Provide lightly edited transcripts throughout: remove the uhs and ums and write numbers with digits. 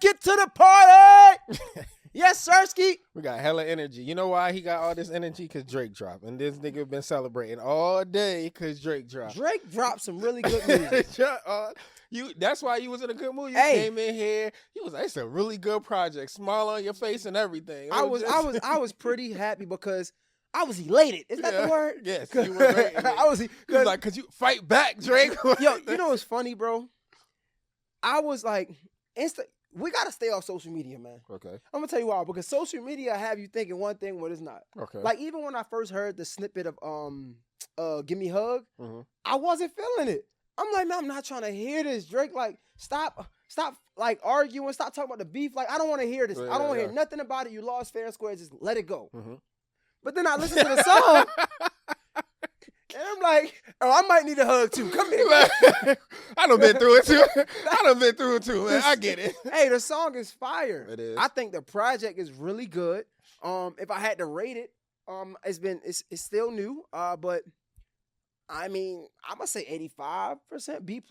get to the party. Yes, Sirski. We got hella energy. You know why he got all this energy? Because Drake dropped. And this nigga been celebrating all day because Drake dropped. Drake dropped some really good music. That's why you was in a good mood. You Hey. came in here. You was like, it's a really good project. Smile on your face and everything. I was pretty happy because I was elated. Is that the word? Yes. You were very elated. I was He was like, could you fight back, Drake? Yo, you know what's funny, bro? I was like, we got to stay off social media, man. Okay. I'm going to tell you why. Because social media have you thinking one thing when it's not. Okay. Like, even when I first heard the snippet of Give Me a Hug, I wasn't feeling it. I'm like, man, I'm not trying to hear this. Drake, like, stop, like, arguing. Stop talking about the beef. Like, I don't want to hear this. I don't want to hear nothing about it. You lost fair and square. Just let it go. But then I listened to the song, and I'm like, oh, I might need a hug, too. Come here. I done been through it, too. Man. I get it. Hey, the song is fire. It is. I think the project is really good. If I had to rate it, it's still new. But I mean, I'm gonna say 85% B+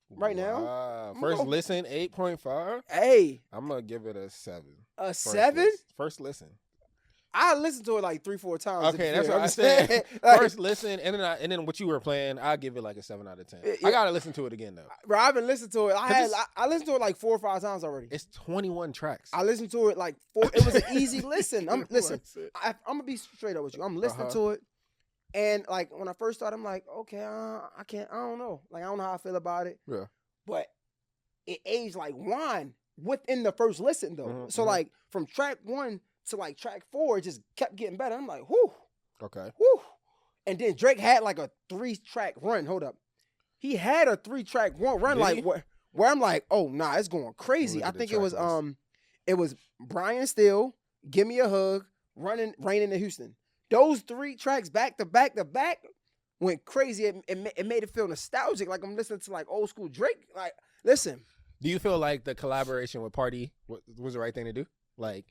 right now. Wow. First listen, 8.5. Hey, I'm gonna give it a 7. A 7? First listen. I listened to it like 3-4 times. Okay, that's what I said. First listen, and then what you were playing, I'll give it like a 7 out of 10. I gotta listen to it again though. Bro, I've been listening to it. I listened to it like 4 or 5 times already. It's 21 tracks. I listened to it like 4. It was an easy listen. I'm gonna be straight up with you. I'm listening to it, and like when I first started, I'm like, okay, I don't know. Like I don't know how I feel about it. Yeah. But it aged like wine within the first listen though. So like from track 1 to like track 4, it just kept getting better. I'm like, whoo. Okay. Whoo. And then Drake had like a 3-track run. Hold up. He had a 3-track run like where I'm like, oh nah, it's going crazy. I think it was Brian Still, Give Me a Hug, Raining in Houston. Those 3 tracks back to back went crazy. It made it feel nostalgic, like I'm listening to like old school Drake. Like, listen. Do you feel like the collaboration with Party was the right thing to do? Like,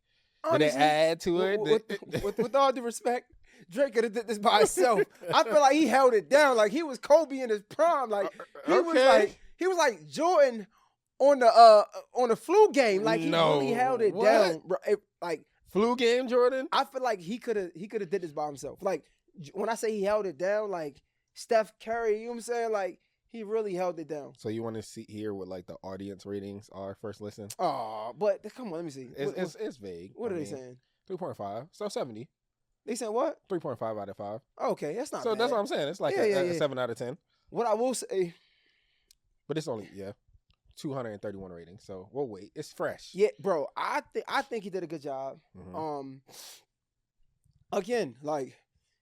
honestly, did it add to it? With all due respect, Drake could have did this by himself. I feel like he held it down. Like he was Kobe in his prime. Like he was like Jordan on the flu game. Like he really held it down, bro. Like flu game, Jordan. I feel like he could have did this by himself. Like when I say he held it down, like Steph Curry, you know what I'm saying? Like he really held it down. So you want to hear what like the audience ratings are first listen? Oh, but come on, let me see. It's vague. What are they saying? 3.5. So 70. They saying what? 3.5 out of 5. Okay, that's not so bad. That's what I'm saying. It's like a 7 out of 10. What I will say, but it's only 231 ratings. So we'll wait. It's fresh. Yeah, bro. I think he did a good job. Again, like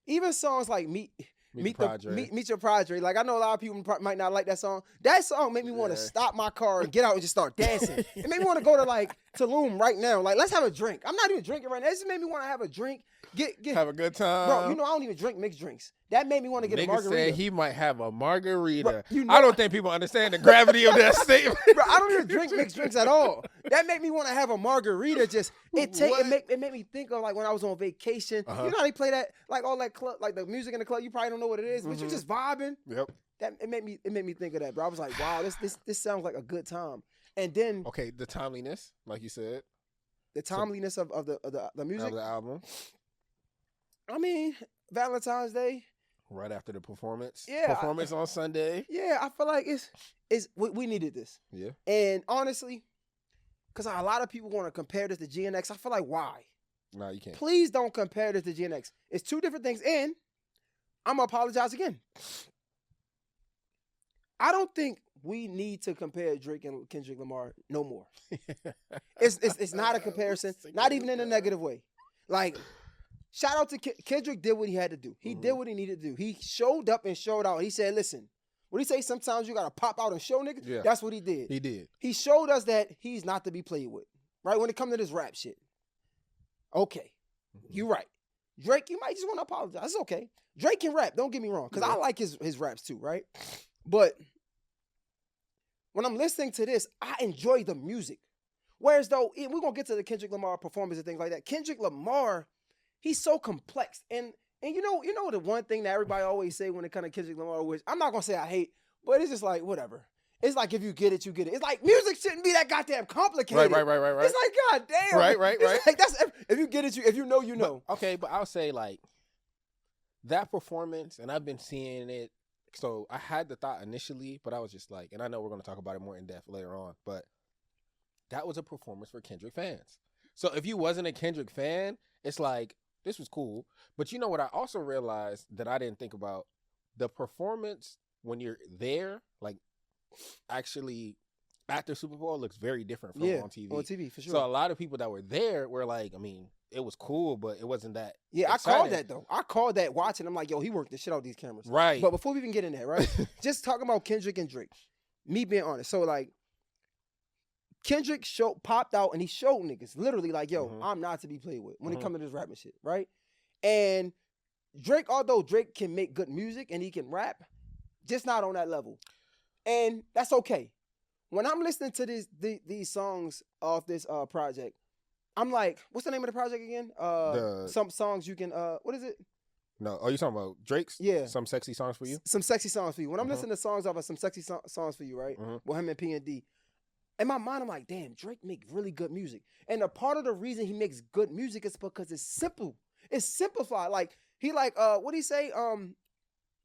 even songs like Meet Your Padre. Like I know a lot of people might not like that song. That song made me want to stop my car and get out and just start dancing. It made me want to go to like Tulum right now. Like let's have a drink. I'm not even drinking right now. It just made me want to have a drink. Have a good time, bro. You know I don't even drink mixed drinks. That made me want to get a margarita. Said he might have a margarita. Bro, I don't think people understand the gravity of that statement. Bro, I don't even drink mixed drinks at all. That made me want to have a margarita. Just it made me think of like when I was on vacation. You know how they play that like all that club, like the music in the club. You probably don't know what it is, but you're just vibing. Yep. That it made me think of that, bro. I was like, wow, this sounds like a good time. And then the timeliness, like you said, the timeliness of the music of the album. I mean, Valentine's Day. Right after the performance. Yeah. Performance on Sunday. Yeah, I feel like we needed this. Yeah. And honestly, because a lot of people want to compare this to GNX, I feel like why? No, you can't. Please don't compare this to GNX. It's 2 different things. And I'm going to apologize again. I don't think we need to compare Drake and Kendrick Lamar no more. It's not a comparison, not even in a negative way. Like, shout out to Kendrick did what he had to do. He did what he needed to do. He showed up and showed out. He said, listen, what he say, sometimes you got to pop out and show niggas? Yeah. That's what he did. He did. He showed us that he's not to be played with, right? When it comes to this rap shit. Okay, you're right. Drake, you might just want to apologize. It's okay. Drake can rap, don't get me wrong, because I like his raps too, right? But when I'm listening to this, I enjoy the music. Whereas though, we're going to get to the Kendrick Lamar performance and things like that. Kendrick Lamar, he's so complex. And you know the one thing that everybody always say when it comes to Kendrick Lamar, which I'm not going to say I hate, but it's just like, whatever. It's like if you get it, you get it. It's like music shouldn't be that goddamn complicated. Right. It's like, goddamn. Right. It's like that's if you get it, if you know, you know. But, okay, but I'll say like that performance, and I've been seeing it. So I had the thought initially, but I was just like, and I know we're going to talk about it more in depth later on, but that was a performance for Kendrick fans. So if you wasn't a Kendrick fan, it's like, this was cool. But you know what I also realized that I didn't think about? The performance when you're there, like actually at the Super Bowl looks very different from on TV. On TV, for sure. So a lot of people that were there were like, I mean, it was cool, but it wasn't that Yeah, exciting. I called that, though. I called that watching. I'm like, yo, he worked the shit out of these cameras. Right. But before we even get in there, right? Just talking about Kendrick and Drake. Me being honest. So, like, Kendrick popped out and he showed niggas literally like, yo, I'm not to be played with when it comes to this rapping shit, right? And Drake, although Drake can make good music and he can rap, just not on that level. And that's okay. When I'm listening to these songs off this project, I'm like, what's the name of the project again? Some songs you can, what is it? No, are you talking about Drake's? Yeah. Some sexy songs for you? Some sexy songs for you. When I'm listening to songs off of some sexy songs for you, right? With him and PND. In my mind, I'm like, damn, Drake make really good music. And a part of the reason he makes good music is because it's simple. It's simplified. Like, he like, what'd he say?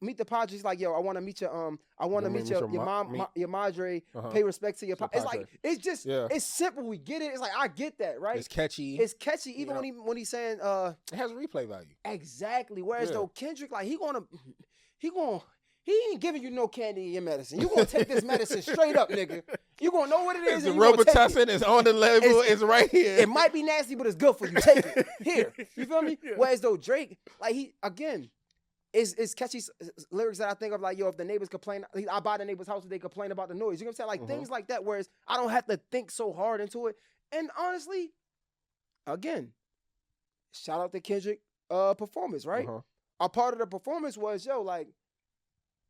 Meet the padre. He's like, yo, I want to meet your, I want to meet your mom, your madre, pay respect to your padre. It's like, it's just, it's simple. We get it. It's like, I get that, right? It's catchy. It's catchy, even when he's saying, it has replay value. Exactly. Whereas though Kendrick, like, he ain't giving you no candy in your medicine. You gonna take this medicine straight up, nigga. You gonna know what it is. The Robitussin is on the label. It's right here. It might be nasty, but it's good for you. Take it. Here. You feel me? Yeah. Whereas though Drake, like it's catchy lyrics that I think of like, yo, if the neighbors complain, I buy the neighbor's house if they complain about the noise. You know what I'm saying? Like things like that, whereas I don't have to think so hard into it. And honestly, again, shout out to Kendrick performance, right? A part of the performance was, yo, like,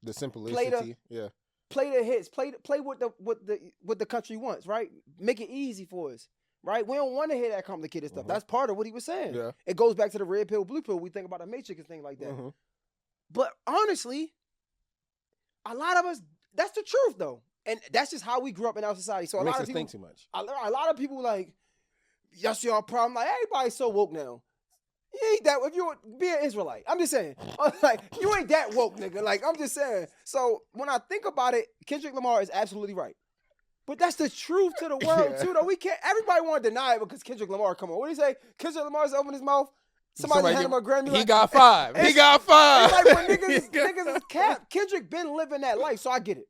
the simplicity, play the hits, play what the country wants, right? Make it easy for us, right? We don't want to hear that complicated stuff. That's part of what he was saying. Yeah. It goes back to the red pill, blue pill. We think about the Matrix and things like that. But honestly, a lot of us, that's the truth though, and that's just how we grew up in our society. So a lot of people think too much. A lot of people like, that's your problem. Like everybody's so woke now. You ain't that, if you be an Israelite, I'm just saying, like, you ain't that woke, nigga. Like, I'm just saying. So, when I think about it, Kendrick Lamar is absolutely right. But that's the truth to the world, too, though. We can't, everybody want to deny it because Kendrick Lamar, come on. What do you say? Kendrick Lamar's opened his mouth, somebody hand him a Grammy. He got five. He got five. It's like when niggas is cap. Kendrick been living that life, so I get it.